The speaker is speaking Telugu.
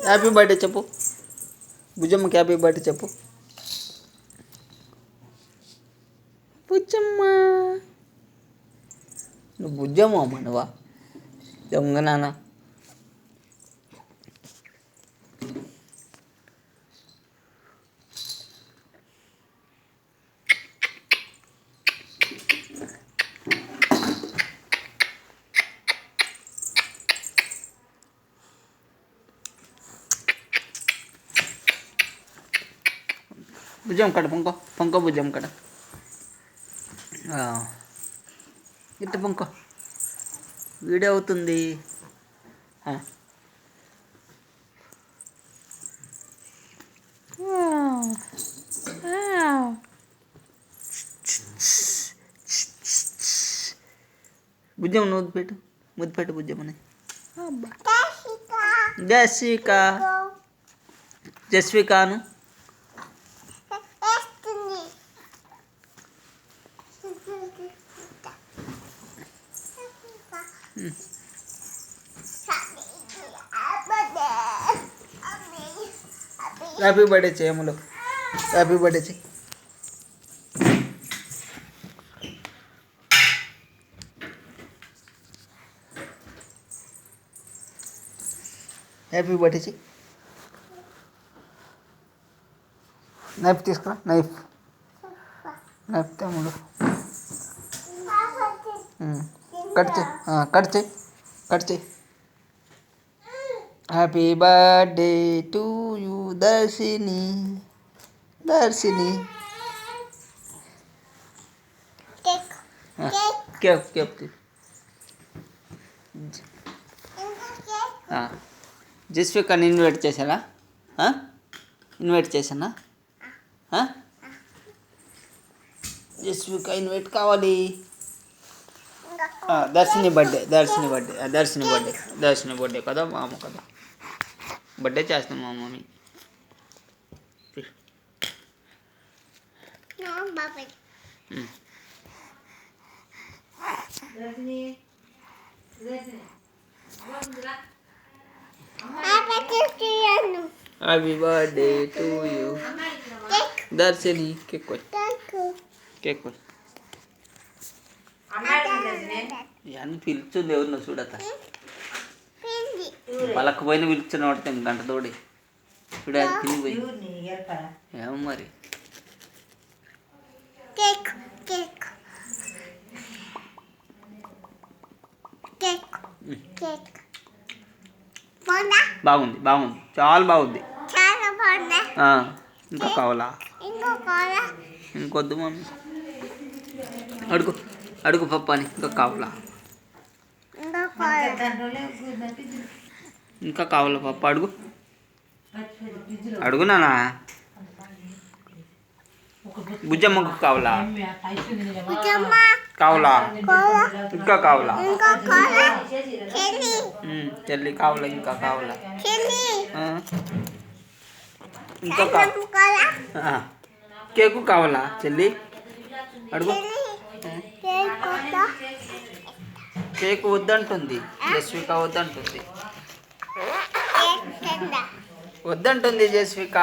హ్యాపీ బర్త్డే చెప్పు. బుజ్జమ్మకి హ్యాపీ బర్త్డే చెప్పు. బుజ్జమ్మ, నువ్వు బుజ్జమ్మ అమ్మ నువ్వా దొంగ నాన్న. భుజం కడ పంకో పంకో భుజం కడ ఇట్ట పంకో వీడియో అవుతుంది. భుజం ముద్దు పెట్టు, ముద్దు పెట్టు భుజమ్మని. జస్విక, జస్వికాను హ్యాపీ బర్త్డే చేయములు. హ్యాపీ బర్త్డే చేయి. హ్యాపీ బర్త్డే చెయ్యి. నైఫ్ తీసుకురా. నైఫ్ నైఫ్ తమ్ముడు కట్ చేయి. కట్ చేయి, కట్ చేయి. Happy birthday to you Darshini. Darshini cake cake జస్వికాని ఇన్వైట్ చేశానా? ఇన్వైట్ చేశానా? జస్విక ఇన్వైట్ కావాలి. Darshini birthday, Darshini birthday, Darshini birthday, Darshini birthday కదా మా అమ్మ కదా. బర్త్డే చేస్తాం మా mummy. Happy birthday to you Darshini. Cake cake అని పిలుచుంది ఎవరినో చూడత. పలకపోయిన పిలుచున్న వాడితే గంట తోడి ఇప్పుడు అది తినిపోయి ఏమో మరి. బాగుంది, బాగుంది, చాలా బాగుంది. ఇంకా కావాలా? ఇంకొద్దు మమ్మీ. అడుగు అడుగు పప్పని. ఇంకా కావాలా? ఇంకా కావాలా పప్ప? అడుగు అడుగు నాన్న. బుజ్జమ్మకు కావాలా? కావాలా? ఇంకా కావాలా? చెల్లి కావాలా? ఇంకా కావాలా? ఇంకా కావాలా? కేకు కావాలా చెల్లి? అడుగు. కేక్ వద్దంటుంది జస్విక, వద్దంటుంది, వద్దంటుంది జస్విక.